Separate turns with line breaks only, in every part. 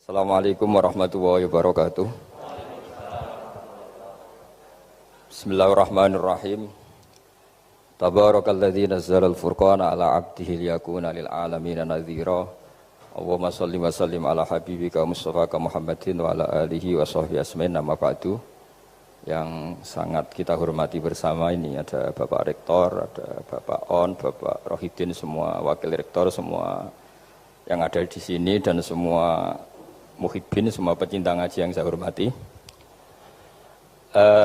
Assalamualaikum warahmatullahi wabarakatuh. Bismillahirrahmanirrahim. Tabarakalladzi nazzala al-furqana ala 'abdihi liyakuna lil 'alamin nadhira. Allahumma shalli wa sallim ala habibika Mustafa Muhammadin wa ala alihi wa sahbihi asmain. Nama ba'du. Yang sangat kita hormati bersama ini ada Bapak Rektor, ada Bapak On, Bapak Rohidin, semua wakil rektor, semua yang ada di sini dan semua muhibbin, semua pecinta ngaji yang saya hormati.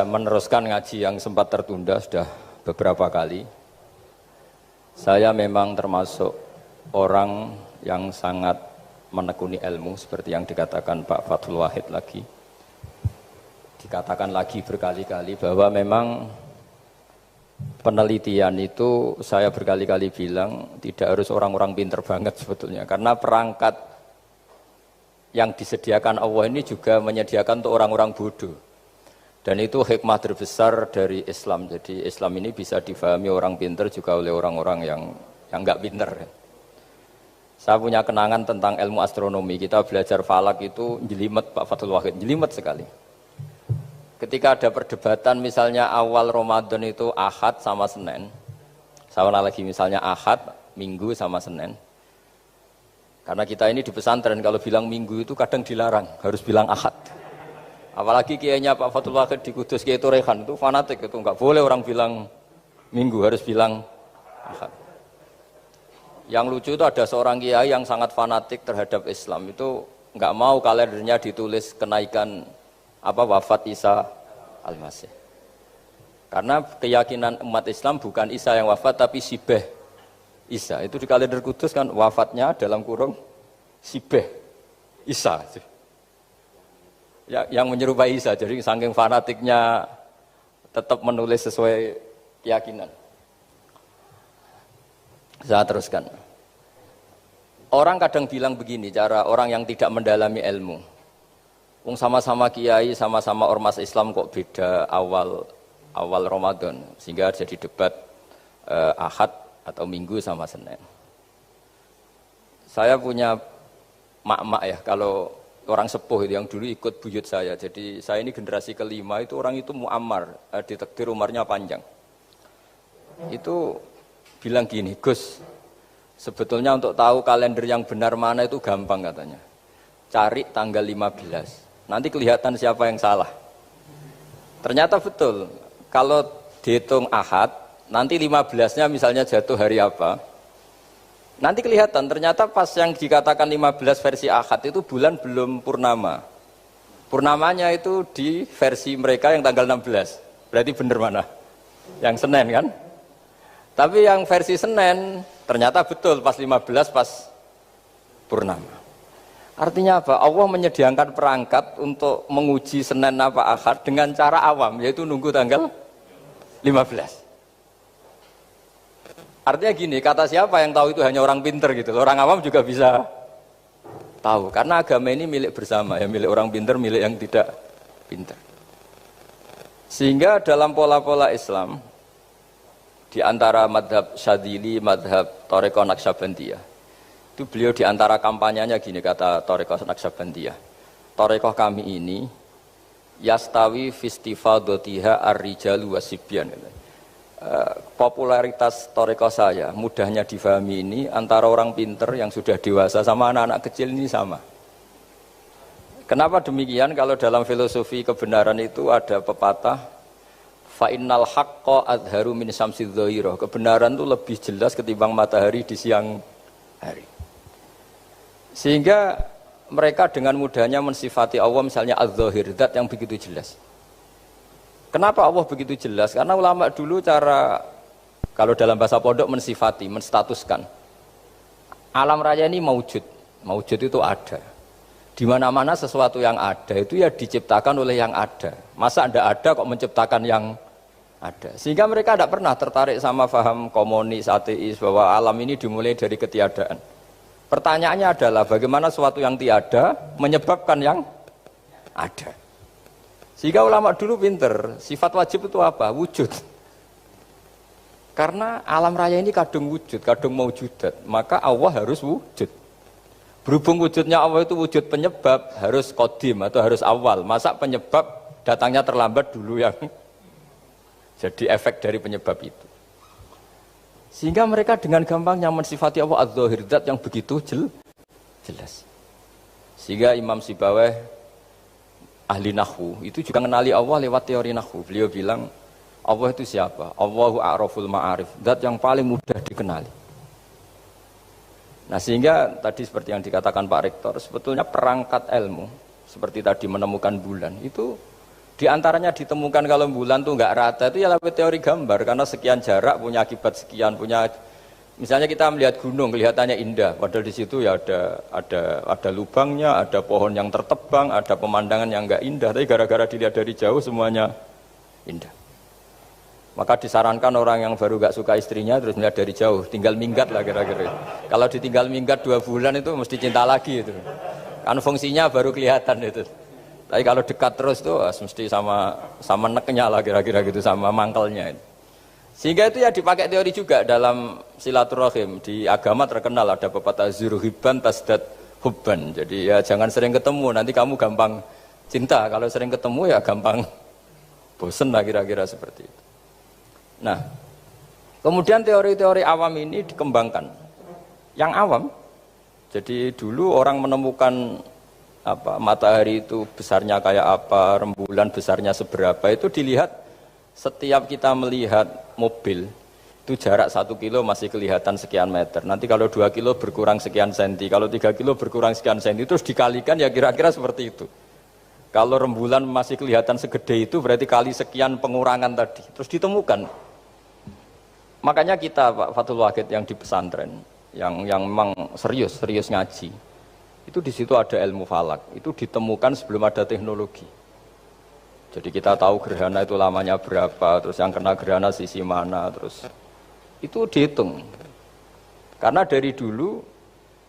Meneruskan ngaji yang sempat tertunda sudah beberapa kali. Saya memang termasuk orang yang sangat menekuni ilmu seperti yang dikatakan Pak Fathul Wahid lagi. Dikatakan lagi berkali-kali bahwa memang penelitian itu saya berkali-kali bilang tidak harus orang-orang pinter banget sebetulnya, karena perangkat yang disediakan Allah ini juga menyediakan untuk orang-orang bodoh. Dan itu hikmah terbesar dari Islam. Jadi Islam ini bisa difahami orang pinter juga oleh orang-orang yang enggak pinter. Saya punya kenangan tentang ilmu astronomi. Kita belajar falak itu jelimet, Pak Fathul Wahid, jelimet sekali. Ketika ada perdebatan misalnya awal Ramadan itu Ahad sama Senin. Saya lagi misalnya Ahad, Minggu sama Senin. Karena kita ini di pesantren kalau bilang Minggu itu kadang dilarang, harus bilang Ahad. Apalagi kiainya Pak Fathul Wahid di Kudus, Kiai Turehan itu fanatik itu, enggak boleh orang bilang Minggu, harus bilang Ahad. Yang lucu itu ada seorang kiai yang sangat fanatik terhadap Islam, itu enggak mau kalendernya ditulis kenaikan wafat Isa Al-Masih. Karena keyakinan umat Islam bukan Isa yang wafat tapi Sibeh Isa. Itu di kalender Kudus kan wafatnya dalam kurung Sibeh Isa. Ya, yang menyerupai Isa. Jadi saking fanatiknya tetap menulis sesuai keyakinan. Saya teruskan. Orang kadang bilang begini, cara orang yang tidak mendalami ilmu. Sama-sama kiai, sama-sama ormas Islam kok beda awal Ramadan, sehingga jadi debat Ahad atau Minggu sama Senin. Saya punya mak-mak ya, kalau orang sepuh itu yang dulu ikut buyut saya. Jadi saya ini generasi kelima, itu orang itu muammar, ditakdir umurnya panjang. Itu bilang gini, Gus, sebetulnya untuk tahu kalender yang benar mana itu gampang katanya. Cari tanggal 15, nanti kelihatan siapa yang salah. Ternyata betul, kalau dihitung Ahad, nanti 15-nya misalnya jatuh hari apa, nanti kelihatan ternyata pas yang dikatakan 15 versi Ahad itu bulan belum purnama. Purnamanya itu di versi mereka yang tanggal 16. Berarti benar mana? Yang Senin kan? Tapi yang versi Senin ternyata betul pas 15 pas purnama. Artinya apa? Allah menyediakan perangkat untuk menguji Senin apa Ahad dengan cara awam, yaitu nunggu tanggal 15. Artinya gini, kata siapa yang tahu itu hanya orang pinter gitu. Orang awam juga bisa tahu. Karena agama ini milik bersama, ya milik orang pinter, milik yang tidak pinter. Sehingga dalam pola-pola Islam, di antara madhab Syadzili, madhab Thariqah Naqsyabandiyah, itu beliau di antara kampanyenya gini, kata Thariqah Naqsyabandiyah. Thariqah kami ini, yastawi fistifadatiha ar-rijalu wasibyan. Popularitas Thariqah saya mudahnya difahami ini antara orang pinter yang sudah dewasa sama anak-anak kecil ini sama. Kenapa demikian? Kalau dalam filosofi kebenaran itu ada pepatah fa innal haqqa adharu min syamsidz dhahirah. Kebenaran itu lebih jelas ketimbang matahari di siang hari. Sehingga mereka dengan mudahnya mensifati Allah misalnya az-zahir, zat yang begitu jelas. Kenapa Allah begitu jelas? Karena ulama dulu cara, kalau dalam bahasa pondok mensifati, menstatuskan. Alam raya ini maujud. Maujud itu ada. Di mana-mana sesuatu yang ada itu ya diciptakan oleh yang ada. Masa tidak ada kok menciptakan yang ada. Sehingga mereka tidak pernah tertarik sama faham komunis, ateis, bahwa alam ini dimulai dari ketiadaan. Pertanyaannya adalah bagaimana sesuatu yang tiada menyebabkan yang ada. Sehingga ulama dulu pinter, sifat wajib itu apa? Wujud. Karena alam raya ini kadung wujud, kadung maujudat, maka Allah harus wujud. Berhubung wujudnya Allah itu wujud penyebab, harus qadim atau harus awal. Masa penyebab datangnya terlambat dulu yang jadi efek dari penyebab itu. Sehingga mereka dengan gampangnya mensifati Allah az-zahir, zat yang begitu jelas. Sehingga Imam Sibaweh ahli nahwu itu juga mengenali Allah lewat teori nahwu. Beliau bilang Allah itu siapa? Allahu a'raful ma'arif, zat yang paling mudah dikenali. Nah sehingga tadi seperti yang dikatakan Pak Rektor, sebetulnya perangkat ilmu seperti tadi menemukan bulan itu diantaranya ditemukan kalau bulan tuh nggak rata itu ya lewat teori gambar karena sekian jarak punya akibat sekian, punya misalnya kita melihat gunung kelihatannya indah padahal di situ ya ada lubangnya, ada pohon yang tertebang, ada pemandangan yang nggak indah, tapi gara-gara dilihat dari jauh semuanya indah. Maka disarankan orang yang baru gak suka istrinya terus melihat dari jauh, tinggal minggat lah kira-kira. Kalau ditinggal minggat 2 bulan itu mesti cinta lagi itu. Kan fungsinya baru kelihatan itu. Tapi kalau dekat terus tuh mesti sama neknya lah kira-kira gitu, sama mangkelnya itu. Sehingga itu ya dipakai teori juga dalam silaturahim. Di agama terkenal ada pepatah zuruhiban tasdad hubban. Jadi ya jangan sering ketemu, nanti kamu gampang cinta. Kalau sering ketemu ya gampang bosen lah kira-kira seperti itu. Nah, kemudian teori-teori awam ini dikembangkan. Yang awam, jadi dulu orang menemukan matahari itu besarnya kayak apa, rembulan besarnya seberapa, itu dilihat setiap kita melihat mobil, itu jarak 1 kilo masih kelihatan sekian meter. Nanti kalau 2 kilo berkurang sekian senti, kalau 3 kilo berkurang sekian senti, terus dikalikan ya kira-kira seperti itu. Kalau rembulan masih kelihatan segede itu berarti kali sekian pengurangan tadi, terus ditemukan. Makanya kita Pak Fathul Wahid yang di pesantren, yang memang serius ngaji, itu di situ ada ilmu falak, itu ditemukan sebelum ada teknologi. Jadi kita tahu gerhana itu lamanya berapa, terus yang kena gerhana sisi mana, terus itu dihitung. Karena dari dulu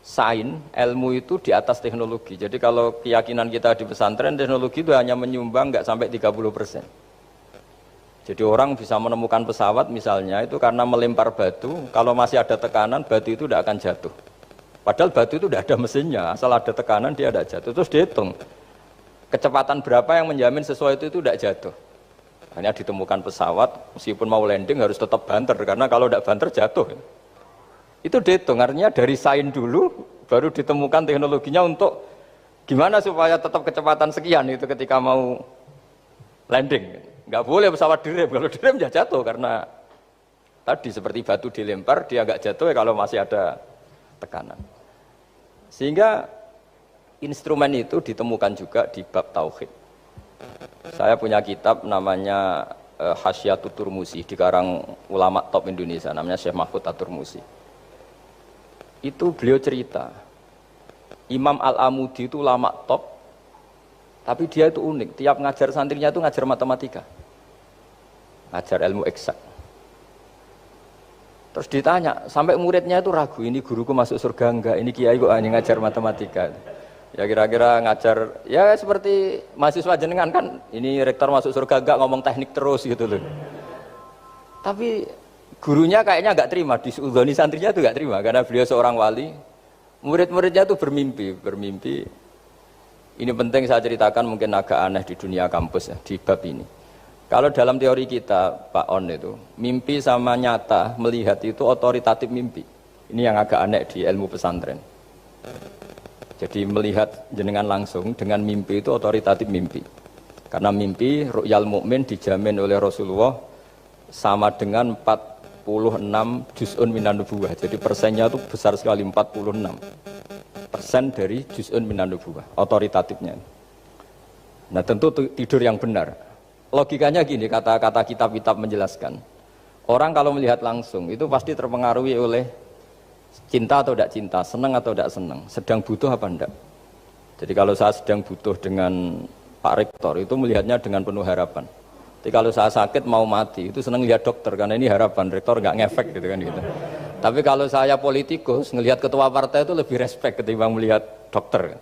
sains, ilmu itu di atas teknologi. Jadi kalau keyakinan kita di pesantren, teknologi itu hanya menyumbang nggak sampai 30%. Jadi orang bisa menemukan pesawat misalnya itu karena melempar batu, kalau masih ada tekanan batu itu tidak akan jatuh. Padahal batu itu tidak ada mesinnya, asal ada tekanan dia tidak jatuh. Terus dihitung kecepatan berapa yang menjamin sesuai itu tidak jatuh. Hanya ditemukan pesawat, meskipun mau landing harus tetap banter, karena kalau tidak banter jatuh. Itu dihitung, artinya dari sains dulu baru ditemukan teknologinya untuk gimana supaya tetap kecepatan sekian itu ketika mau landing. Nggak boleh pesawat direm, kalau direm ya jatuh karena tadi seperti batu dilempar dia nggak jatuh ya kalau masih ada tekanan. Sehingga instrumen itu ditemukan juga di bab tauhid. Saya punya kitab namanya Hasyiatut Turmusi, dikarang ulama top Indonesia namanya Syekh Mahfud At-Turmusi. Itu beliau cerita Imam Al-Amudi itu ulama top, tapi dia itu unik, tiap ngajar santrinya itu ngajar matematika, ngajar ilmu eksak. Terus ditanya, sampai muridnya itu ragu, ini guruku masuk surga enggak, ini kiai kok hanya ngajar matematika. Ya kira-kira ngajar, ya seperti mahasiswa jenengan kan, ini rektor masuk surga enggak, ngomong teknik terus gitu loh. Tapi gurunya kayaknya enggak terima, disuudoni santrinya itu enggak terima, karena beliau seorang wali. Murid-muridnya itu bermimpi. Ini penting saya ceritakan, mungkin agak aneh di dunia kampus ya, di bab ini. Kalau dalam teori kita, Pak On itu, mimpi sama nyata, melihat itu otoritatif mimpi. Ini yang agak aneh di ilmu pesantren. Jadi melihat jenengan langsung dengan mimpi itu otoritatif mimpi. Karena mimpi, ru'yal mukmin dijamin oleh Rasulullah sama dengan 46 juz'un minan nubuwah. Jadi persennya itu besar sekali, 46% dari juz'un minan nubuwah, otoritatifnya. Nah tentu tidur yang benar. Logikanya gini, kata-kata kitab-kitab menjelaskan. Orang kalau melihat langsung itu pasti terpengaruhi oleh cinta atau tidak cinta, senang atau tidak senang, sedang butuh apa enggak. Jadi kalau saya sedang butuh dengan Pak Rektor itu melihatnya dengan penuh harapan. Jadi kalau saya sakit mau mati itu senang lihat dokter karena ini harapan, Rektor nggak ngefek gitu kan gitu. Tapi kalau saya politikus ngelihat ketua partai itu lebih respect ketimbang melihat dokter.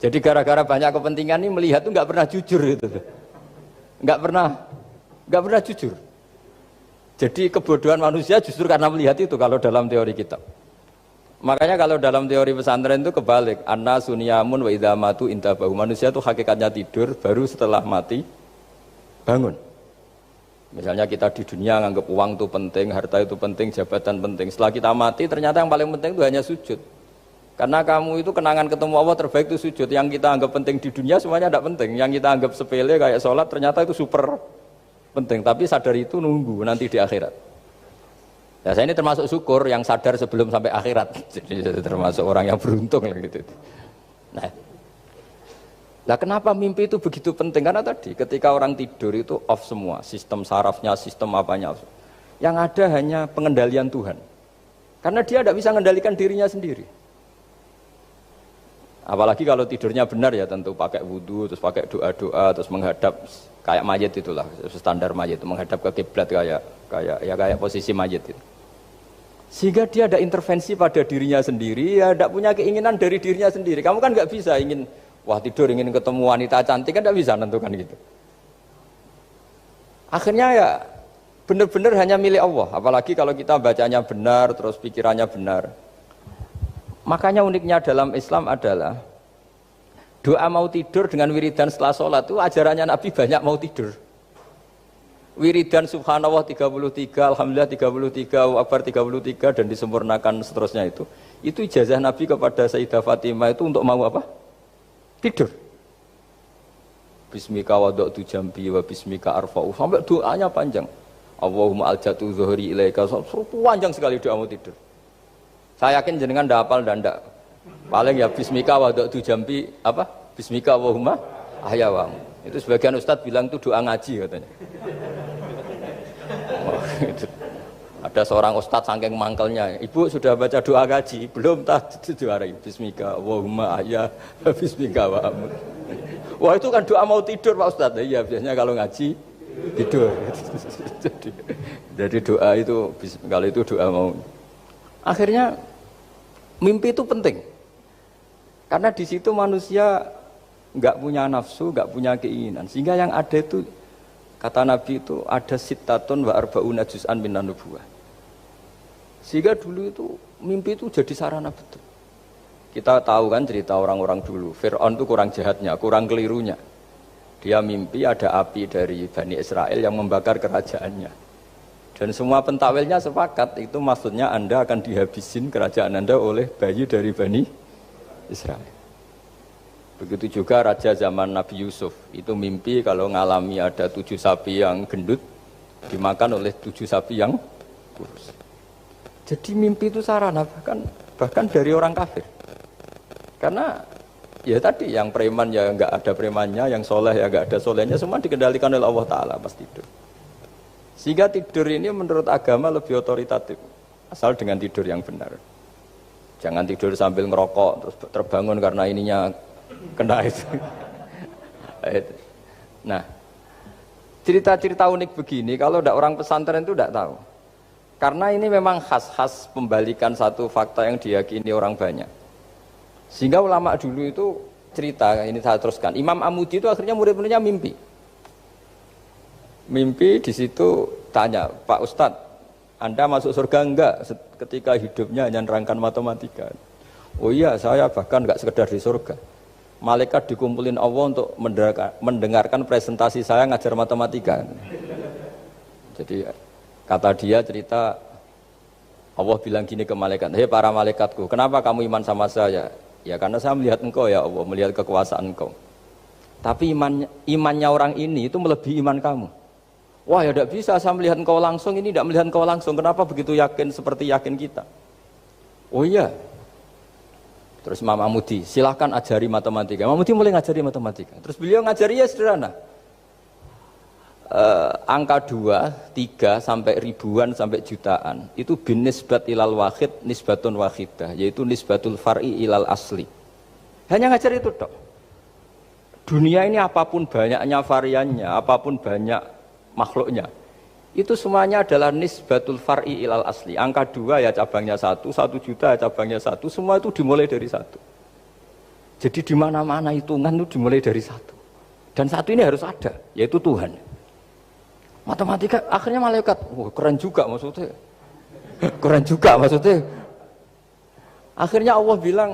Jadi gara-gara banyak kepentingan ini melihat itu nggak pernah jujur gitu. Nggak pernah jujur. Jadi kebodohan manusia justru karena melihat itu kalau dalam teori kitab. Makanya kalau dalam teori pesantren itu kebalik, anna sunyamun wa idza matu intabahu. Manusia itu hakikatnya tidur, baru setelah mati bangun. Misalnya kita di dunia nganggap uang itu penting, harta itu penting, jabatan penting. Setelah kita mati ternyata yang paling penting itu hanya sujud. Karena kamu itu kenangan ketemu Allah terbaik itu sujud. Yang kita anggap penting di dunia semuanya tidak penting. Yang kita anggap sepele kayak sholat ternyata itu super penting. Tapi sadar itu nunggu nanti di akhirat. Ya saya ini termasuk syukur yang sadar sebelum sampai akhirat. Jadi termasuk orang yang beruntung gitu. Nah, kenapa mimpi itu begitu penting? Karena tadi ketika orang tidur itu off semua, sistem sarafnya, sistem apanya. Yang ada hanya pengendalian Tuhan. Karena dia tidak bisa mengendalikan dirinya sendiri. Apalagi kalau tidurnya benar ya tentu pakai wudhu, terus pakai doa-doa, terus menghadap kayak mayit itulah, standar mayit itu menghadap ke kiblat kayak posisi mayit itu. Sehingga dia ada intervensi pada dirinya sendiri, ya tidak punya keinginan dari dirinya sendiri. Kamu kan nggak bisa ingin, wah tidur ingin ketemu wanita cantik kan tidak bisa nentukan gitu. Akhirnya ya benar-benar hanya milik Allah. Apalagi kalau kita bacanya benar, terus pikirannya benar. Makanya uniknya dalam Islam adalah doa mau tidur dengan wiridan setelah sholat itu ajarannya Nabi banyak mau tidur. Wiridan subhanallah 33, alhamdulillah 33, Allahu akbar 33 dan disempurnakan seterusnya itu ijazah Nabi kepada Sayyidah Fatimah itu untuk mau apa? Tidur. Bismika wada'tu jambi wa bismika arfa'u sampai doanya panjang. Allahumma aljatu zuhri ilaika, panjang sekali doa mau tidur. Saya yakin jenengan ndak hafal dan ndak. Paling ya bismika wada'tu jambi apa? Bismika Allahumma ahyawa. Itu sebagian ustadz bilang itu doa ngaji katanya. Oh, gitu. Ada seorang ustadz saking mangkelnya, ibu sudah baca doa ngaji? Belum, tak diwarai. Bismika Allahumma ahya, bismika wa amut. Wah itu kan doa mau tidur Pak Ustadz. Iya biasanya kalau ngaji tidur. Jadi doa itu kalau itu doa mau. Akhirnya mimpi itu penting. Karena di situ manusia nggak punya nafsu, nggak punya keinginan. Sehingga yang ada itu kata Nabi itu ada sittatun wa arba'una juz'an minan nubuwah. Sehingga dulu itu mimpi itu jadi sarana betul. Kita tahu kan cerita orang-orang dulu. Fir'aun itu kurang jahatnya, kurang kelirunya. Dia mimpi ada api dari Bani Israel yang membakar kerajaannya. Dan semua pentakwilnya sepakat itu maksudnya Anda akan dihabisin kerajaan Anda oleh bayi dari Bani Israel. Begitu juga raja zaman Nabi Yusuf itu mimpi kalau ngalami ada 7 sapi yang gendut dimakan oleh 7 sapi yang kurus. Jadi mimpi itu sarana bahkan dari orang kafir. Karena ya tadi yang preman ya nggak ada premannya, yang soleh ya nggak ada solehnya, semua dikendalikan oleh Allah Ta'ala pas tidur. Sehingga tidur ini menurut agama lebih otoritatif asal dengan tidur yang benar. Jangan tidur sambil ngerokok terus terbangun karena ininya kena itu. Nah, cerita-cerita unik begini kalau tidak orang pesantren itu tidak tahu. Karena ini memang khas-khas pembalikan satu fakta yang diyakini orang banyak. Sehingga ulama dulu itu cerita, ini saya teruskan. Imam Amudi itu akhirnya murid-muridnya mimpi. Mimpi di situ tanya, Pak Ustadz, Anda masuk surga enggak ketika hidupnya hanya nerangkan matematika? Oh iya, saya bahkan enggak sekedar di surga. Malaikat dikumpulin Allah untuk mendengarkan presentasi saya ngajar matematika. Jadi kata dia cerita, Allah bilang gini ke malaikat, hei para malaikatku, kenapa kamu iman sama saya? Ya karena saya melihat engkau ya Allah, melihat kekuasaan engkau. Tapi imannya orang ini itu melebihi iman kamu. Wah ya tidak bisa, saya melihat engkau langsung, ini tidak melihat engkau langsung. Kenapa begitu yakin seperti yakin kita? Oh iya. Terus Imam Amudi, silahkan ajari matematika. Imam Amudi mulai ngajari matematika. Terus beliau ngajari ya sederhana. Angka 2, 3 sampai ribuan sampai jutaan itu bin nisbat ilal wahid nisbatun wahidah, yaitu nisbatul far'i ilal asli. Hanya ngajar itu dok. Dunia ini apapun banyaknya variannya, apapun banyak makhluknya, itu semuanya adalah nisbatul far'i ilal asli. Angka 2 ya cabangnya 1, 1 juta ya cabangnya 1, semua itu dimulai dari 1. Jadi di mana-mana hitungan itu dimulai dari 1. Dan 1 ini harus ada, yaitu Tuhan. Matematika akhirnya malaikat, keren juga maksudnya. Keren juga maksudnya. Akhirnya Allah bilang,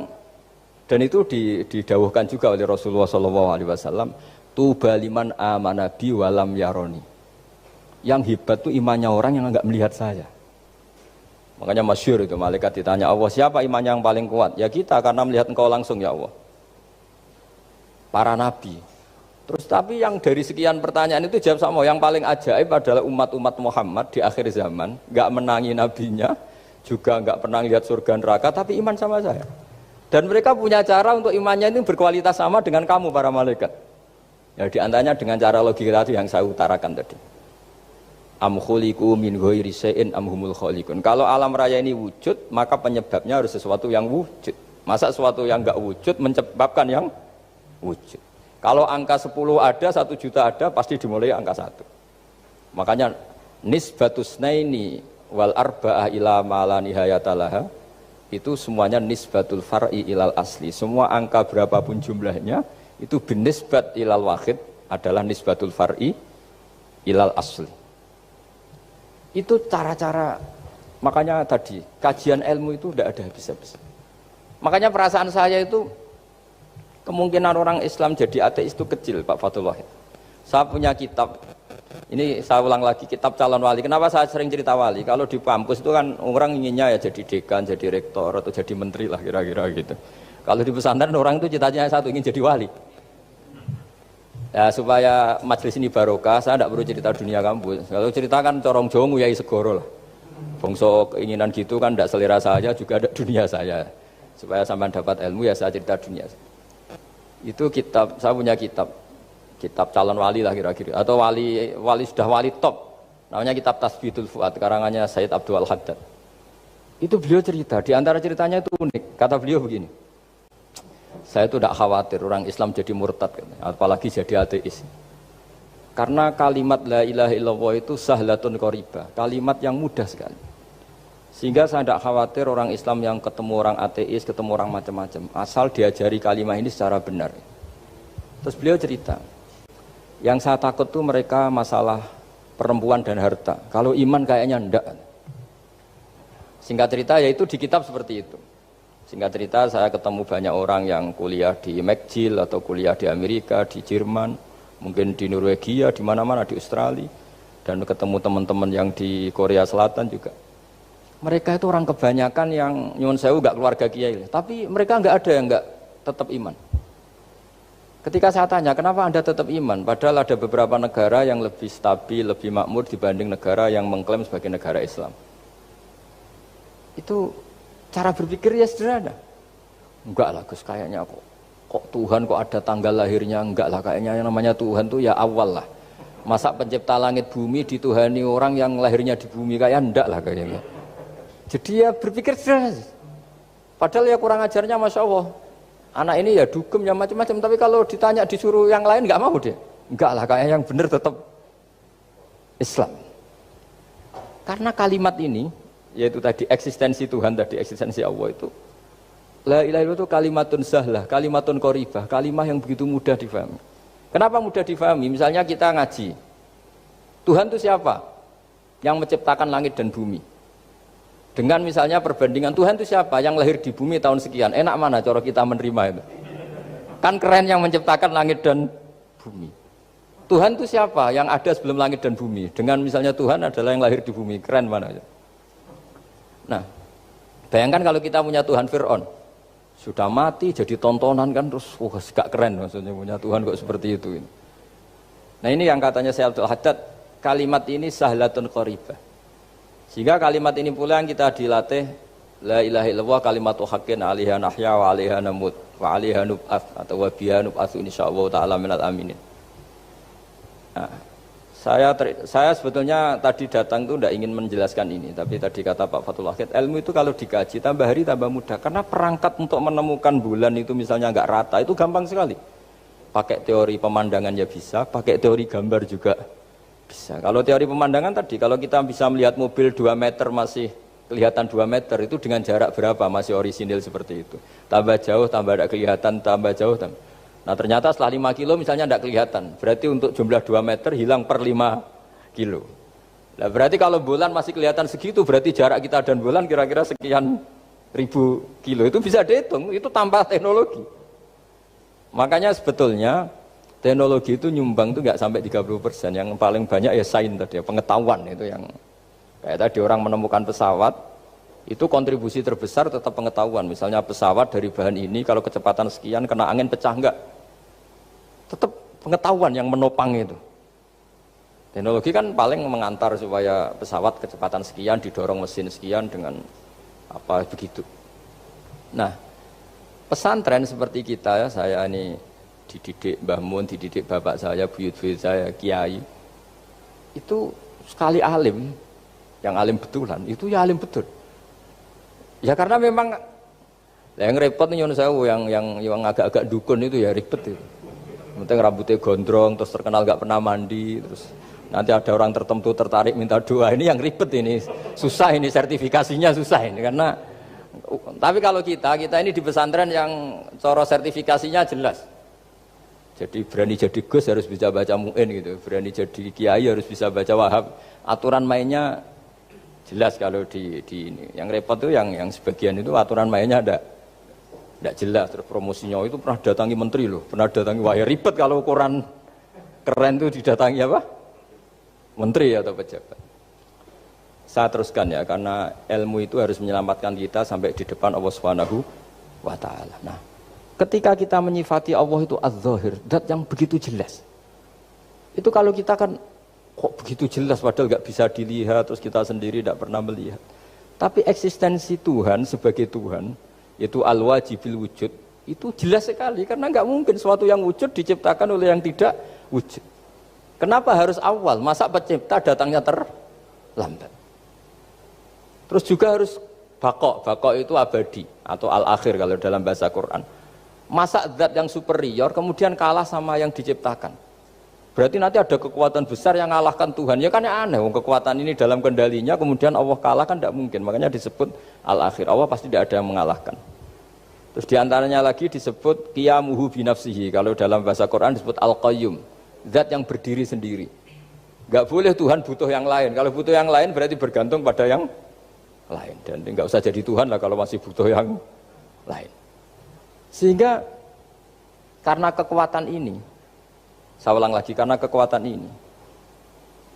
dan itu didawuhkan juga oleh Rasulullah SAW, tuba liman amana bi walam yaroni. Yang hebat itu imannya orang yang enggak melihat saya. Makanya masyhur itu, malaikat ditanya Allah, siapa imannya yang paling kuat? Ya kita, karena melihat engkau langsung ya Allah. Para nabi. Terus tapi yang dari sekian pertanyaan itu jawab sama, yang paling ajaib adalah umat-umat Muhammad di akhir zaman, enggak menangi nabinya, juga enggak pernah lihat surga neraka, tapi iman sama saya. Dan mereka punya cara untuk imannya itu berkualitas sama dengan kamu para malaikat. Ya diantaranya dengan cara logika itu yang saya utarakan tadi. Am khuliqu min ghairi syai'in am humul khaliqun. Kalau alam raya ini wujud, maka penyebabnya harus sesuatu yang wujud. Masa sesuatu yang enggak wujud menyebabkan yang wujud. Kalau angka 10 ada, 1 juta ada, pasti dimulai angka 1. Makanya nisbatusnaini wal arba'ah ila ma la nihayata laha, itu semuanya nisbatul far'i ilal asli. Semua angka berapapun jumlahnya itu binisbat ilal wahid adalah nisbatul far'i ilal asli. Itu cara-cara, makanya tadi kajian ilmu itu tidak ada habis-habis. Makanya perasaan saya itu kemungkinan orang Islam jadi ateis itu kecil, Pak Fathul Wahid. Saya punya kitab, ini saya ulang lagi, kitab calon wali. Kenapa saya sering cerita wali? Kalau di kampus itu kan orang inginnya ya jadi dekan, jadi rektor atau jadi menteri lah kira-kira gitu. Kalau di pesantren orang itu cita-citanya satu, ingin jadi wali. Ya, supaya majelis ini barokah, saya tidak perlu cerita dunia kampus. Kalau ceritakan corong Jawa nguyai segoro lah. Bongso keinginan gitu kan tidak selera saya, juga ada dunia saya. Supaya sampai dapat ilmu ya saya cerita dunia. Itu kitab, saya punya kitab calon wali lah kira-kira. Atau wali sudah wali top. Namanya kitab Tasbihul Fuad, karangannya Sayyid Abdul Haddad. Itu beliau cerita, di antara ceritanya itu unik. Kata beliau begini. Saya itu tidak khawatir orang Islam jadi murtad, apalagi jadi ateis. Karena kalimat la ilaha illallah itu sahlatun qoribah, kalimat yang mudah sekali. Sehingga saya tidak khawatir orang Islam yang ketemu orang ateis, ketemu orang macam-macam, asal diajari kalimat ini secara benar. Terus beliau cerita, yang saya takut tuh mereka masalah perempuan dan harta. Kalau iman kayaknya enggak. Singkat cerita yaitu di kitab seperti itu. Singkat cerita saya ketemu banyak orang yang kuliah di McGill atau kuliah di Amerika, di Jerman, mungkin di Norwegia, di mana-mana, di Australia, dan ketemu teman-teman yang di Korea Selatan juga. Mereka itu orang kebanyakan yang nyuwun sewu enggak keluarga kiai, tapi mereka enggak ada yang enggak tetap iman. Ketika saya tanya, kenapa Anda tetap iman? Padahal ada beberapa negara yang lebih stabil, lebih makmur dibanding negara yang mengklaim sebagai negara Islam. Itu cara berpikir ya sederhana. Enggak lah Gus, kayaknya kok Tuhan kok ada tanggal lahirnya, enggak lah, kayaknya yang namanya Tuhan tuh ya awal lah. Masa pencipta langit bumi dituhani orang yang lahirnya di bumi, kayak enggak lah kayaknya. Jadi ya berpikir sederhana. Padahal ya kurang ajarnya Masya Allah. Anak ini ya dugem ya macam-macam, tapi kalau ditanya disuruh yang lain enggak mau dia. Enggak lah, kayak yang benar tetap Islam. Karena kalimat ini, yaitu tadi eksistensi Tuhan, tadi eksistensi Allah itu, la ilaha illallah itu kalimatun sahlah, kalimatun qoribah, kalimah yang begitu mudah difahami. Kenapa mudah difahami? Misalnya kita ngaji, Tuhan itu siapa? Yang menciptakan langit dan bumi. Dengan misalnya perbandingan, Tuhan itu siapa? Yang lahir di bumi tahun sekian. Enak mana cara kita menerima itu? Kan keren yang menciptakan langit dan bumi. Tuhan itu siapa? Yang ada sebelum langit dan bumi. Dengan misalnya Tuhan adalah yang lahir di bumi. Keren mana aja? Nah, bayangkan kalau kita punya Tuhan Fir'aun, sudah mati jadi tontonan kan, terus gak keren maksudnya punya Tuhan kok seperti itu. Nah ini yang katanya Sayyid Abdul Haddad, kalimat ini sahlatun qoribah. Sehingga kalimat ini pula yang kita dilatih, la ilaha illallah kalimatu haqqin alaiha nahya wa alaiha namut wa alaiha nub'ats atau wa biha nub'atsu insyaallah ta'ala minal aminin. Nah, saya sebetulnya tadi datang itu tidak ingin menjelaskan ini, tapi tadi kata Pak Fathul Wahid, ilmu itu kalau dikaji tambah hari tambah mudah, karena perangkat untuk menemukan bulan itu misalnya nggak rata itu gampang sekali. Pakai teori pemandangan ya bisa, pakai teori gambar juga bisa. Kalau teori pemandangan tadi, kalau kita bisa melihat mobil 2 meter masih kelihatan 2 meter, itu dengan jarak berapa masih orisinil seperti itu. Tambah jauh tambah tidak kelihatan, tambah jauh tambah. Nah ternyata setelah 5 kilo misalnya tidak kelihatan, berarti untuk jumlah 2 meter hilang per 5 kilo. Nah berarti kalau bulan masih kelihatan segitu, berarti jarak kita dan bulan kira-kira sekian ribu kilo itu bisa dihitung, itu tanpa teknologi. Makanya sebetulnya teknologi itu nyumbang itu nggak sampai 30%. Yang paling banyak ya sains tadi, pengetahuan itu yang kayak tadi orang menemukan pesawat itu kontribusi terbesar tetap pengetahuan. Misalnya pesawat dari bahan ini kalau kecepatan sekian kena angin pecah enggak, tetap pengetahuan yang menopang itu. Teknologi kan paling mengantar supaya pesawat kecepatan sekian didorong mesin sekian dengan apa begitu. Nah, pesantren seperti kita ya, saya ini dididik Mbah Mun, dididik bapak saya, buyut-buyut saya, kiai. Itu sekali alim, yang alim betulan, itu ya alim betul. Ya karena memang yang repot nih sewu yang agak-agak dukun itu ya ribet itu. Penting rambutnya gondrong, terus terkenal gak pernah mandi, terus nanti ada orang tertentu tertarik minta doa, ini yang ribet ini, susah ini sertifikasinya susah ini karena. Tapi kalau kita ini di pesantren yang coro sertifikasinya jelas. Jadi berani jadi Gus harus bisa baca Mu'in gitu, berani jadi Kiai harus bisa baca Wahab. Aturan mainnya jelas kalau di ini. Yang repot tuh yang sebagian itu aturan mainnya tidak jelas. Terus promosinya itu pernah datangi menteri loh, pernah datangi wah ya ribet kalau ukuran keren tuh didatangi apa? Menteri atau pejabat. Saya teruskan ya, karena ilmu itu harus menyelamatkan kita sampai di depan Allah Subhanahu wa Ta'ala. Nah, ketika kita menyifati Allah itu az-zahir, zat yang begitu jelas. Itu kalau kita kan kok begitu jelas padahal nggak bisa dilihat, terus kita sendiri tidak pernah melihat. Tapi eksistensi Tuhan sebagai Tuhan, yaitu al-wajibil wujud, itu jelas sekali karena nggak mungkin suatu yang wujud diciptakan oleh yang tidak wujud. Kenapa harus awal? Masa pencipta datangnya terlambat? Terus juga harus bako itu abadi atau al-akhir kalau dalam bahasa Quran. Masa zat yang superior kemudian kalah sama yang diciptakan? Berarti nanti ada kekuatan besar yang mengalahkan Tuhan. Ya kan ya aneh, kekuatan ini dalam kendalinya kemudian Allah kalah kan tidak mungkin. Makanya disebut al-akhir. Allah pasti tidak ada yang mengalahkan. Terus diantaranya lagi disebut qiyamuhu binafsihi. Kalau dalam bahasa Quran disebut al-qayyum. Zat yang berdiri sendiri. Gak boleh Tuhan butuh yang lain. Kalau butuh yang lain berarti bergantung pada yang lain. Dan nggak usah jadi Tuhan lah kalau masih butuh yang lain. Sehingga karena kekuatan ini, saya ulang lagi, karena kekuatan ini,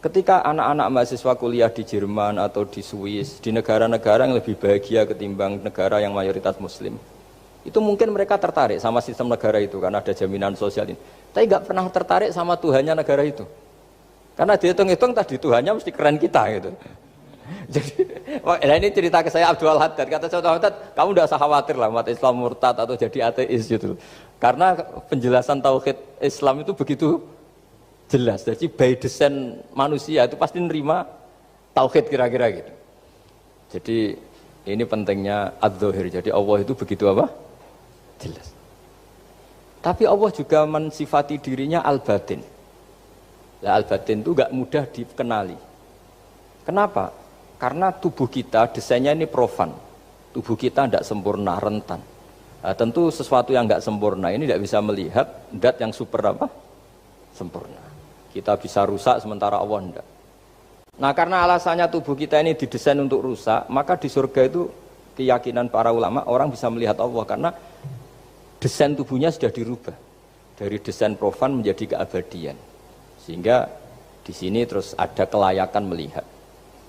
ketika anak-anak mahasiswa kuliah di Jerman atau di Swiss, di negara-negara yang lebih bahagia ketimbang negara yang mayoritas Muslim, itu mungkin mereka tertarik sama sistem negara itu karena ada jaminan sosial ini. Tapi nggak pernah tertarik sama Tuhannya negara itu. Karena dihitung-hitung tadi Tuhannya mesti keren kita gitu. Jadi, nah ini cerita ke saya Abdul Haddad. Kata saya Abdul Haddad, kamu tidak usah khawatir lah umat Islam murtad atau jadi ateis gitu. Karena penjelasan tauhid Islam itu begitu jelas. Jadi by design manusia itu pasti nerima tauhid kira-kira gitu. Jadi ini pentingnya adz-dzahir. Jadi Allah itu begitu apa? Jelas. Tapi Allah juga mensifati dirinya al-batin. Nah, al-batin itu gak mudah dikenali. Kenapa? Karena tubuh kita desainnya ini profan. Tubuh kita tidak sempurna, rentan. Nah, tentu sesuatu yang gak sempurna ini tidak bisa melihat zat yang super apa? Sempurna. Kita bisa rusak sementara Allah tidak. Nah karena alasannya tubuh kita ini didesain untuk rusak, maka di surga itu keyakinan para ulama orang bisa melihat Allah karena desain tubuhnya sudah dirubah dari desain profan menjadi keabadian, sehingga di sini terus ada kelayakan melihat.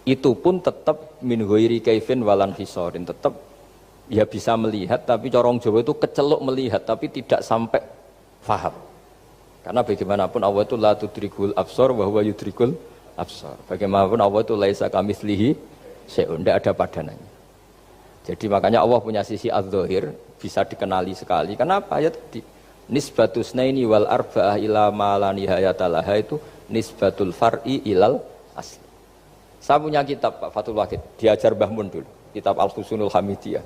Itu pun tetap min ghairi kaifin walan hisorin, tetap ya bisa melihat, tapi corong Jawa itu keceluk melihat, tapi tidak sampai faham. Karena bagaimanapun Allah itu la tudrikul absar wa huwa yudrikul absar. Bagaimanapun Allah itu laisa kamitslihi syai'un, tidak ada padanannya. Jadi makanya Allah punya sisi adz-dzahir bisa dikenali sekali. Kenapa? Ya tadi nisbatus naini wal arba'ah ila ma la nihayatalaha itu nisbatul far'i ilal asli. Saya punya kitab Pak Fathul Wahid, diajar Mbah Mun dulu, kitab Al-Husunul Hamidiyah.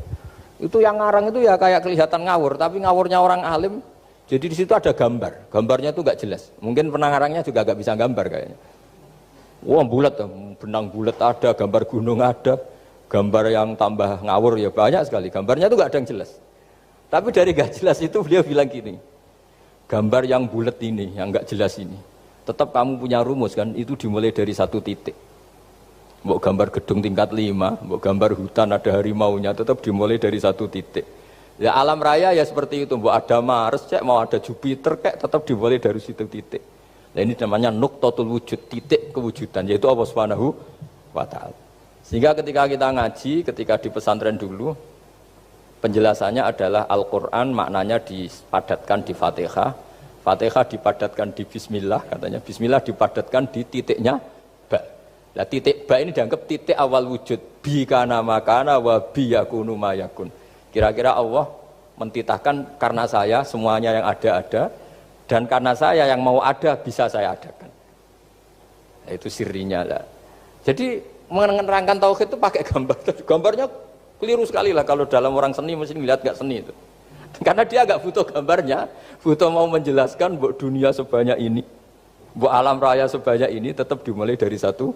Itu yang ngarang itu ya kayak kelihatan ngawur, tapi ngawurnya orang alim. Jadi di situ ada gambar, gambarnya itu enggak jelas. Mungkin pengarangnya juga enggak bisa gambar kayaknya. Wah bulat, benang bulat ada, gambar gunung ada. Gambar yang tambah ngawur ya banyak sekali. Gambarnya itu gak ada yang jelas. Tapi dari gak jelas itu beliau bilang gini, gambar yang bulat ini, yang gak jelas ini, tetap kamu punya rumus kan, itu dimulai dari satu titik. Mbok gambar gedung tingkat 5, mbok gambar hutan ada harimaunya, tetap dimulai dari satu titik. Ya alam raya ya seperti itu, mbok ada Mars, cek mau ada Jupiter, kayak tetap dimulai dari situ titik. Nah ini namanya nuqtatul wujud, titik kewujudan, yaitu Allah Subhanahu wa Ta'ala. Sehingga ketika kita ngaji, ketika di pesantren dulu, penjelasannya adalah Al-Quran maknanya dipadatkan di Fatihah, Fatihah dipadatkan di Bismillah, katanya Bismillah dipadatkan di titiknya ba. Nah titik ba ini dianggap titik awal wujud, bi kana makana wa bi yakunu mayakun. Kira-kira Allah mentitahkan karena saya semuanya yang ada, dan karena saya yang mau ada bisa saya adakan. Nah, itu sirinya lah. Jadi menerangkan tauhid itu pakai gambar. Gambarnya keliru sekali lah kalau dalam orang seni mesti ngeliat gak seni itu. Karena dia gak butuh gambarnya, butuh mau menjelaskan buat dunia sebanyak ini, buat alam raya sebanyak ini tetap dimulai dari satu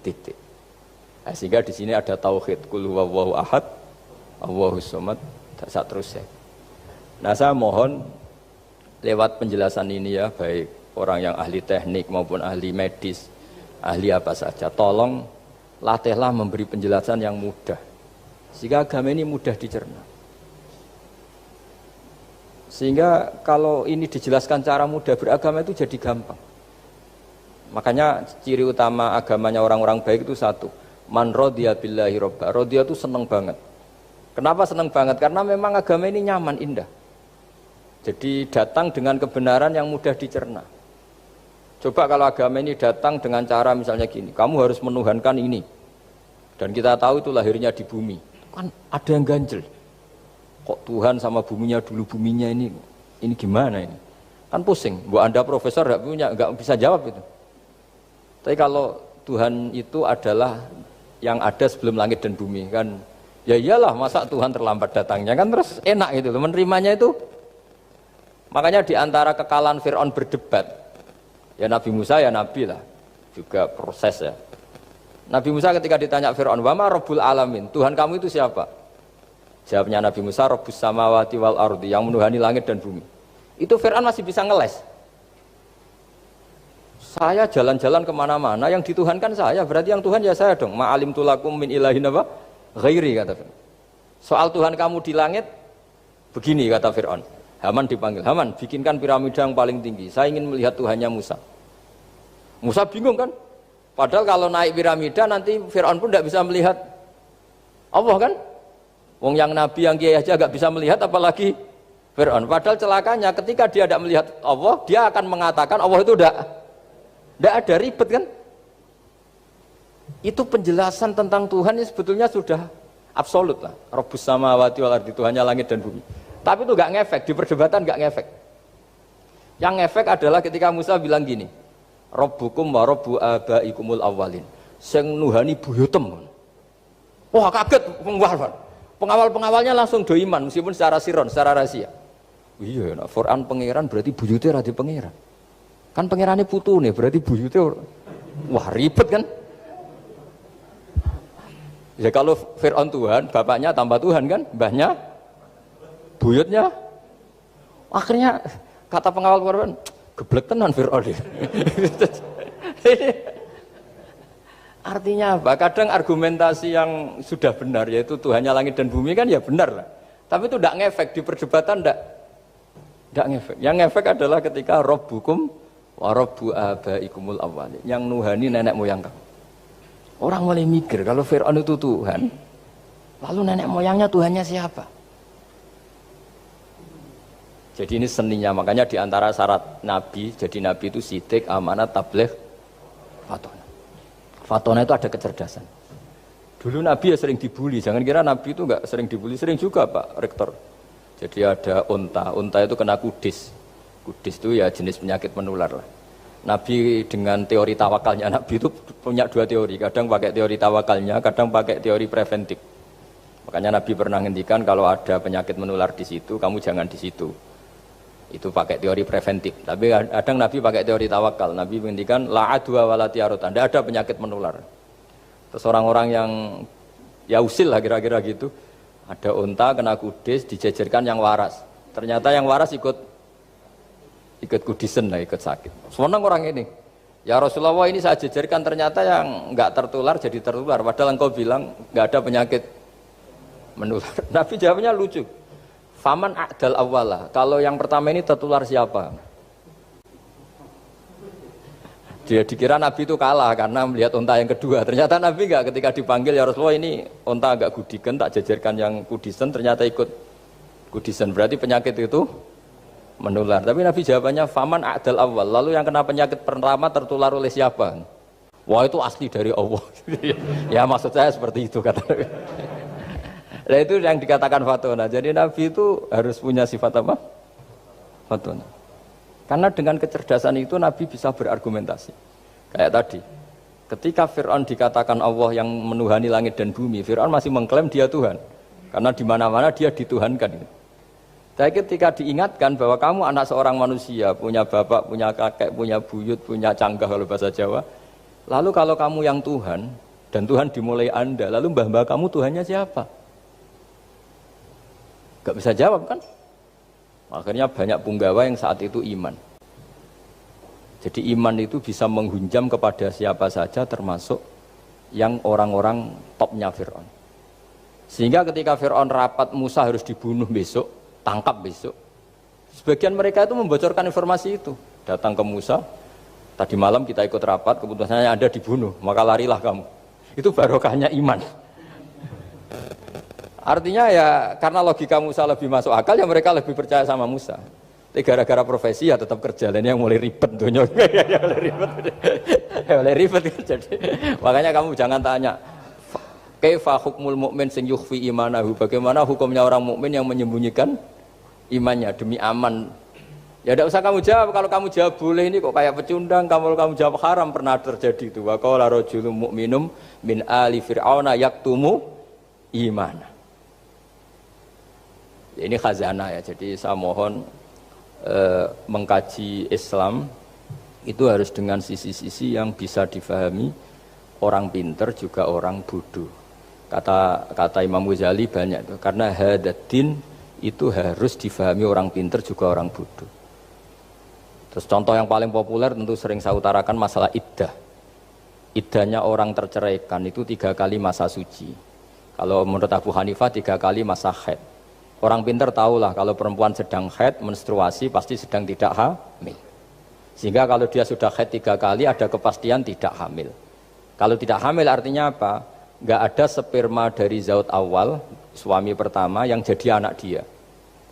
titik. Nah, sehingga di sini ada tauhid qul huwallahu ahad, Allahus samad, dan seterusnya. Nah saya mohon lewat penjelasan ini ya, baik orang yang ahli teknik maupun ahli medis, ahli apa saja, tolong latihlah memberi penjelasan yang mudah, sehingga agama ini mudah dicerna. Sehingga kalau ini dijelaskan cara mudah beragama itu jadi gampang. Makanya ciri utama agamanya orang-orang baik itu satu, man radiya billahi robba. Radiya itu seneng banget. Kenapa seneng banget? Karena memang agama ini nyaman, indah. Jadi datang dengan kebenaran yang mudah dicerna. Coba kalau agama ini datang dengan cara misalnya gini, kamu harus menuhankan ini. Dan kita tahu itu lahirnya di bumi. Kan ada yang ganjel. Kok Tuhan sama buminya dulu, buminya ini gimana ini? Kan pusing. Bu Anda profesor nggak bisa jawab itu. Tapi kalau Tuhan itu adalah yang ada sebelum langit dan bumi kan, ya iyalah masa Tuhan terlambat datangnya kan, terus enak gitu loh menerimanya itu. Makanya di antara kekalahan Fir'aun berdebat, ya Nabi Musa ya Nabi lah, juga proses ya. Nabi Musa ketika ditanya Fir'aun, wa ma rabbul alamin, Tuhan kamu itu siapa? Jawabnya Nabi Musa, rabbus samawati wal ardi, yang menuhani langit dan bumi. Itu Fir'aun masih bisa ngeles. Saya jalan-jalan kemana-mana, yang dituhankan saya, berarti yang Tuhan ya saya dong. Ma'alim tulakum min ilahin apa? Ghairi, kata Fir'aun. Soal Tuhan kamu di langit, begini kata Fir'aun. Haman dipanggil, Haman bikinkan piramida yang paling tinggi, saya ingin melihat Tuhannya Musa. Musa bingung kan, padahal kalau naik piramida nanti Fir'aun pun tidak bisa melihat Allah kan. Wong yang Nabi yang kiai aja gak bisa melihat, apalagi Fir'aun. Padahal celakanya ketika dia tidak melihat Allah, dia akan mengatakan Allah itu tidak ada, ribet kan. Itu penjelasan tentang Tuhan ini sebetulnya sudah absolut lah. Rabbus samawati wal ardi, Tuhannya langit dan bumi. Tapi itu gak ngefek, di perdebatan gak ngefek. Yang ngefek adalah ketika Musa bilang gini, Rabbukum wa rabbu abaikumul awwalin, sing nuhani buyutem. Wah kaget pengawal-pengawalnya langsung do iman meskipun secara siron, secara rahasia. Iya, nah, Quran pangeran berarti buyutnya radi pangeran. Kan pangerannya putu nih, berarti buyutnya wah ribet kan. Ya kalau Fir'aun Tuhan, bapaknya tambah Tuhan kan, mbahnya buyutnya. Akhirnya kata pengawal Quran, geblek tenan Fir'aun. Artinya apa? Kadang argumentasi yang sudah benar, yaitu Tuhannya langit dan bumi kan ya benar lah. Tapi itu tidak ngefek di perdebatan, tidak ngefek. Yang ngefek adalah ketika Rabbukum wa rabbu abaikumul awwalin, yang nuhani nenek moyang kamu. Orang mulai mikir kalau Fir'aun itu Tuhan, lalu nenek moyangnya Tuhannya siapa? Jadi ini seninya, makanya diantara syarat Nabi, jadi Nabi itu sidik, amanat, tabligh, fatona. Fatona itu ada kecerdasan. Dulu Nabi ya sering dibully, jangan kira Nabi itu enggak sering dibully, sering juga Pak Rektor. Jadi ada unta itu kena kudis. Kudis itu ya jenis penyakit menular lah. Nabi dengan teori tawakalnya, Nabi itu punya dua teori, kadang pakai teori tawakalnya, kadang pakai teori preventif. Makanya Nabi pernah ngendikan kalau ada penyakit menular di situ, kamu jangan di situ. Itu pakai teori preventif. Tapi kadang Nabi pakai teori tawakal. Nabi menghentikan la adwa wala tiarotan, tidak ada penyakit menular. Terus orang-orang yang ya usil lah kira-kira gitu, ada unta kena kudis, dijejerkan yang waras. Ternyata yang waras ikut kudisen lah, ikut sakit. Senang orang ini. Ya Rasulullah, ini saya jejerkan ternyata yang nggak tertular jadi tertular. Padahal engkau bilang nggak ada penyakit menular. Nabi jawabnya lucu. Faman a'dal awwala. Kalau yang pertama ini tertular siapa? Dia dikira Nabi itu kalah karena melihat unta yang kedua. Ternyata Nabi enggak, ketika dipanggil ya Rasulullah ini unta agak gudikan, tak jejerkan yang kudisen, ternyata ikut kudisen. Berarti penyakit itu menular. Tapi Nabi jawabannya faman a'dal awal. Lalu yang kena penyakit pertama tertular oleh siapa? Wah itu asli dari Allah. Ya maksud saya seperti itu kata Nabi. Nah itu yang dikatakan fatona. Jadi Nabi itu harus punya sifat apa? Fatona. Karena dengan kecerdasan itu Nabi bisa berargumentasi. Kayak tadi, ketika Fir'aun dikatakan Allah yang menuhani langit dan bumi, Fir'aun masih mengklaim dia Tuhan. Karena di mana-mana dia dituhankan. Tapi ketika diingatkan bahwa kamu anak seorang manusia, punya bapak, punya kakek, punya buyut, punya canggah kalau bahasa Jawa. Lalu kalau kamu yang Tuhan, dan Tuhan dimulai Anda, lalu mbah-mbah kamu Tuhannya siapa? Gak bisa jawab kan? Akhirnya banyak punggawa yang saat itu iman. Jadi iman itu bisa menghunjam kepada siapa saja termasuk yang orang-orang topnya Fir'aun. Sehingga ketika Fir'aun rapat Musa harus dibunuh besok, tangkap besok. Sebagian mereka itu membocorkan informasi itu. Datang ke Musa, tadi malam kita ikut rapat, keputusannya Anda dibunuh, maka larilah kamu. Itu barokahnya iman. Artinya ya karena logika Musa lebih masuk akal ya mereka lebih percaya sama Musa. Tapi gara-gara profesi ya tetap kerja. Ini yang mulai ribet tuh. Ya mulai ribet. Ya mulai ribet. Jadi makanya kamu jangan tanya kaifa hukmul mukmin sing yukhfi imanahu. Bagaimana hukumnya orang mukmin yang menyembunyikan imannya demi aman. Ya tidak usah kamu jawab. Kalau kamu jawab boleh ini kok kayak pecundang. Kalau kamu jawab haram pernah terjadi itu. Wa qala rajulun mu'minum min ali fir'auna yaktumu imana. Ini khazanah ya, jadi saya mohon mengkaji Islam itu harus dengan sisi-sisi yang bisa difahami orang pinter juga orang bodoh. Kata Imam Ghazali banyak itu, karena hadatin itu harus difahami orang pinter juga orang bodoh. Terus contoh yang paling populer tentu sering saya utarakan masalah iddah. Iddahnya orang terceraikan itu 3 kali masa suci. Kalau menurut Abu Hanifah 3 kali masa haid. Orang pintar tahulah kalau perempuan sedang haid, menstruasi pasti sedang tidak hamil. Sehingga kalau dia sudah haid 3 kali ada kepastian tidak hamil. Kalau tidak hamil artinya apa? Enggak ada sperma dari zaut awal, suami pertama yang jadi anak dia.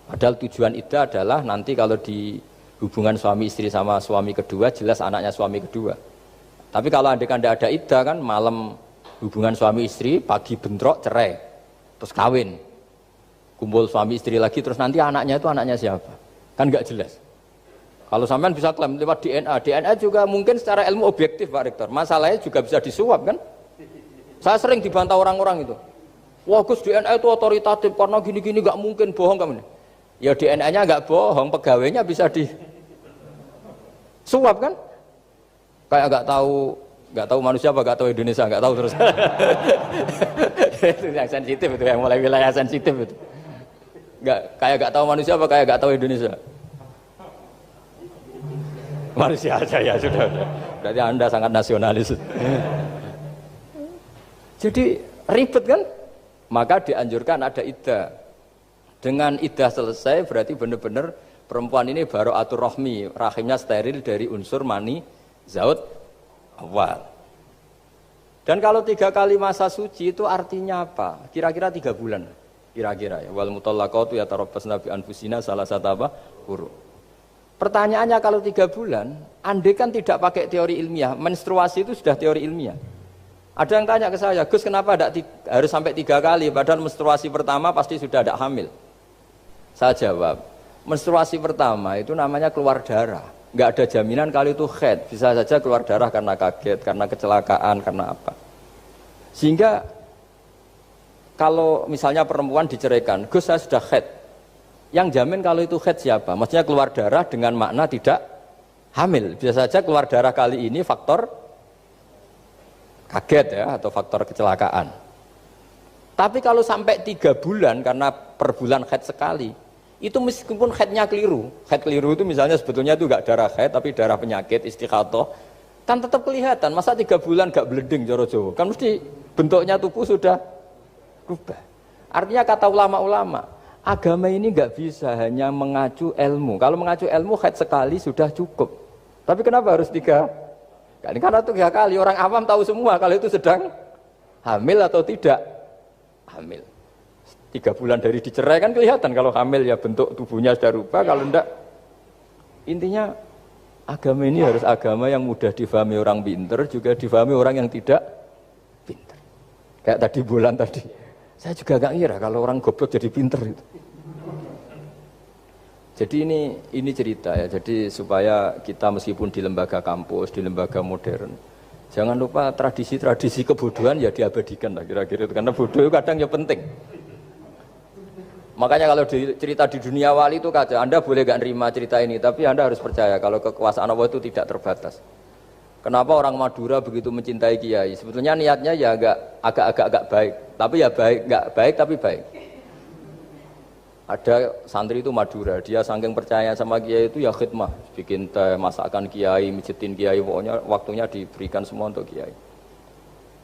Padahal tujuan iddah adalah nanti kalau di hubungan suami istri sama suami kedua jelas anaknya suami kedua. Tapi kalau andaikan tidak ada iddah kan malam hubungan suami istri, pagi bentrok cerai, terus kawin. Kumpul suami istri lagi terus nanti anaknya itu anaknya siapa? Kan enggak jelas. Kalau sampean bisa klaim lewat DNA, DNA juga mungkin secara ilmu objektif Pak Rektor. Masalahnya juga bisa disuap kan? Saya sering dibantah orang-orang itu. Wah Gus DNA itu otoritatif karena gini-gini enggak mungkin bohong kamu. Ya DNA-nya enggak bohong, pegawainya bisa disuap kan? Kayak enggak tahu manusia apa enggak tahu Indonesia, enggak tahu terus. Itu yang sensitif itu, yang mulai wilayah sensitif itu. Kayak gak tahu manusia apa kayak gak tahu Indonesia? Manusia aja ya sudah. Berarti Anda sangat nasionalis. Jadi ribet kan? Maka dianjurkan ada iddah. Dengan iddah selesai berarti benar-benar perempuan ini baru atur rohmi, rahimnya steril dari unsur mani zaut awal. Dan kalau 3 kali masa suci itu artinya apa? Kira-kira 3 bulan. Kira-kira ya, wal mutallaqatu yatarabbasna bi anfusina salah satu apa? Huruf. Pertanyaannya kalau 3 bulan, andai kan tidak pakai teori ilmiah, menstruasi itu sudah teori ilmiah. Ada yang tanya ke saya, Gus kenapa harus sampai 3 kali, padahal menstruasi pertama pasti sudah ada hamil. Saya jawab, menstruasi pertama itu namanya keluar darah. Nggak ada jaminan kalau itu haid, bisa saja keluar darah karena kaget, karena kecelakaan, karena apa. Sehingga kalau misalnya perempuan diceraikan, Gus saya sudah haid. Yang jamin kalau itu haid siapa? Maksudnya keluar darah dengan makna tidak hamil. Bisa saja keluar darah kali ini faktor kaget ya atau faktor kecelakaan. Tapi kalau sampai 3 bulan karena per bulan haid sekali, itu meskipun haidnya keliru. Haid keliru itu misalnya sebetulnya itu enggak darah haid tapi darah penyakit istighathah. Kan tetap kelihatan, masa 3 bulan gak bleding cara Jawa? Kan mesti bentuknya tubuh sudah berubah. Artinya kata ulama-ulama, agama ini gak bisa hanya mengacu ilmu. Kalau mengacu ilmu haid sekali sudah cukup. Tapi kenapa harus 3 kali? Karena 3 kali orang awam tahu semua kalau itu sedang hamil atau tidak hamil. 3 bulan dari dicerai kan kelihatan kalau hamil ya bentuk tubuhnya sudah rubah, kalau enggak. Intinya agama ini harus agama yang mudah difahami orang pinter, juga difahami orang yang tidak pinter. Kayak tadi bulan tadi, saya juga gak ngira kalau orang goblok jadi pinter itu. Jadi ini cerita ya, jadi supaya kita meskipun di lembaga kampus, di lembaga modern, jangan lupa tradisi-tradisi kebodohan ya diabadikan lah kira-kira itu, karena bodoh kadang ya penting. Makanya kalau cerita di dunia wali itu kacau. Anda boleh gak nerima cerita ini, tapi Anda harus percaya kalau kekuasaan Allah itu tidak terbatas. Kenapa orang Madura begitu mencintai kiai? Sebetulnya niatnya ya agak baik, tapi ya nggak baik tapi baik. Ada santri itu Madura, dia saking percaya sama kiai itu ya khidmah, bikin teh, masakan kiai, mijitin kiai, pokoknya waktunya diberikan semua untuk kiai.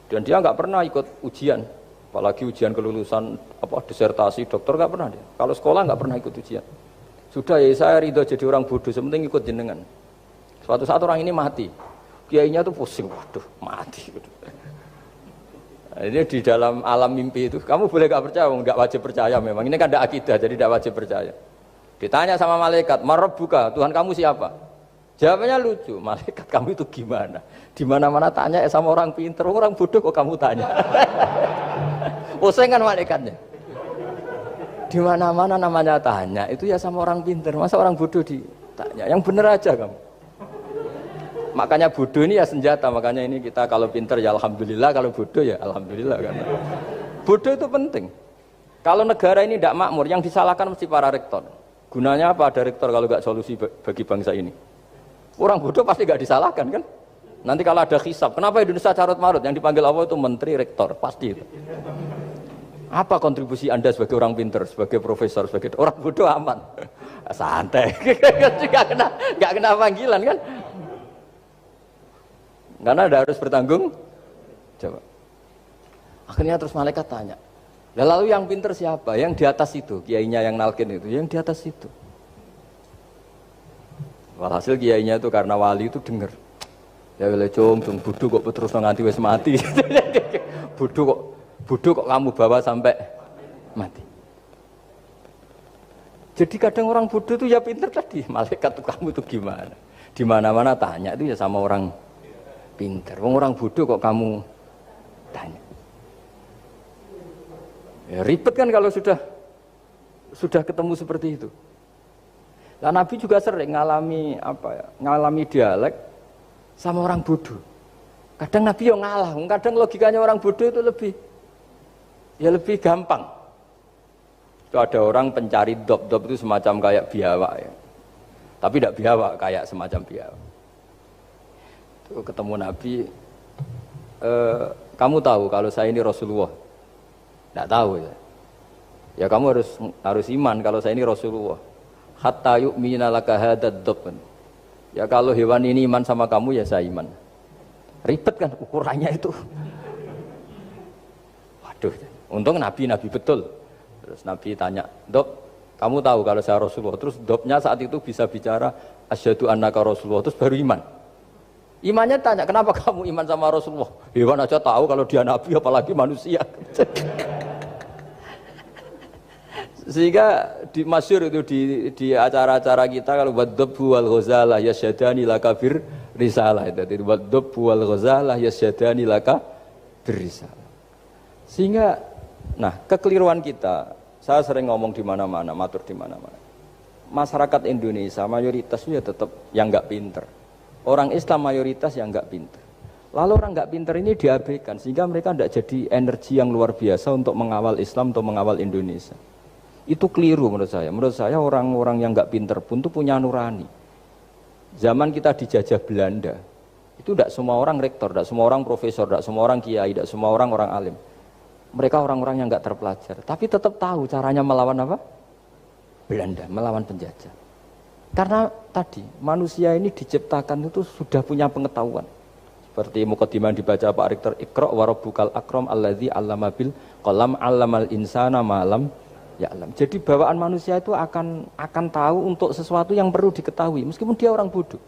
Dan dia nggak pernah ikut ujian. Apalagi ujian kelulusan disertasi dokter nggak pernah dia. Kalau sekolah nggak pernah ikut ujian. Sudah ya saya ridho jadi orang bodoh, sementing ikut jenengan. Suatu saat orang ini mati, kiainya tuh pusing, waduh mati. Nah, ini di dalam alam mimpi itu, kamu boleh nggak percaya, nggak wajib percaya memang. Ini kan ada akidah, jadi tidak wajib percaya. Ditanya sama malaikat, Marabbuka, Tuhan kamu siapa? Jawabannya lucu, malaikat kamu itu gimana? Di mana-mana tanya sama orang pinter, orang bodoh kok kamu tanya? Pusing kan malaikatnya. Di mana-mana namanya tanya, itu ya sama orang pinter. Masa orang bodoh ditanya? Yang bener aja kamu. Makanya bodoh ini ya senjata. Makanya ini kita kalau pinter ya alhamdulillah, kalau bodoh ya alhamdulillah. Karena bodoh itu penting. Kalau negara ini tidak makmur, yang disalahkan mesti para rektor. Gunanya apa ada rektor kalau nggak solusi bagi bangsa ini? Orang bodoh pasti nggak disalahkan kan? Nanti kalau ada hisab, kenapa Indonesia carut marut? Yang dipanggil Allah itu menteri, rektor, pasti itu. Apa kontribusi Anda sebagai orang pinter, sebagai profesor, sebagai orang bodoh aman? Santai, nggak kena panggilan kan? Karena Anda harus bertanggung jawab. Akhirnya terus malaikat tanya, lalu yang pinter siapa? Yang di atas itu, kiainya yang nalkin itu, yang di atas itu. Walhasil kiainya itu karena wali itu dengar. Ya wele cung bodoh kok terus nganti wis mati. Bodoh kok kamu bawa sampai mati. Jadi kadang orang bodoh itu ya pinter tadi. Malaikat tuh kamu tuh gimana? Di mana-mana tanya itu ya sama orang pinter. Orang bodoh kok kamu tanya. Ya ribet kan kalau sudah ketemu seperti itu. Nah, Nabi juga sering ngalami dialek sama orang bodoh. Kadang Nabi yang ngalah, kadang logikanya orang bodoh itu lebih gampang. Itu ada orang pencari dop itu semacam kayak biawak ya. Tapi tidak biawak, kayak semacam biawak. Itu ketemu Nabi, kamu tahu kalau saya ini Rasulullah? Tidak tahu ya. Ya kamu harus iman kalau saya ini Rasulullah. Hatta yu'mina laka hadad dop. Ya kalau hewan ini iman sama kamu ya saya iman. Ribet kan ukurannya itu. Waduh, untung Nabi betul. Terus Nabi tanya, Dop, kamu tahu kalau saya Rasulullah? Terus Dopnya saat itu bisa bicara, asyhadu annaka Rasulullah, terus baru iman. Imannya tanya, kenapa kamu iman sama Rasulullah? Hewan aja tahu kalau dia Nabi, apalagi manusia. Sehingga di masyhur itu di acara-acara kita kalau wadhabbu wal ghazalah yasyadani laka bir risalah itu wadhabbu wal ghazalah yasyadani laka bir risalah. Sehingga kekeliruan kita, saya sering ngomong di mana-mana, matur di mana-mana. Masyarakat Indonesia mayoritasnya tetap yang enggak pinter. Orang Islam mayoritas yang enggak pinter. Lalu orang enggak pinter ini diabaikan sehingga mereka tidak jadi energi yang luar biasa untuk mengawal Islam atau mengawal Indonesia. Itu keliru menurut saya. Menurut saya orang-orang yang nggak pinter pun tuh punya nurani. Zaman kita dijajah Belanda, itu tidak semua orang rektor, tidak semua orang profesor, tidak semua orang kiai, tidak semua orang alim. Mereka orang-orang yang nggak terpelajar, tapi tetap tahu caranya melawan apa? Belanda, melawan penjajah. Karena tadi manusia ini diciptakan itu sudah punya pengetahuan. Seperti mukadimah dibaca Pak Rektor, Iqra wa rabbukal akram alladzi 'allama bil qalam 'allamal insana ma lam ya'lam. Jadi bawaan manusia itu akan tahu untuk sesuatu yang perlu diketahui meskipun dia orang bodoh.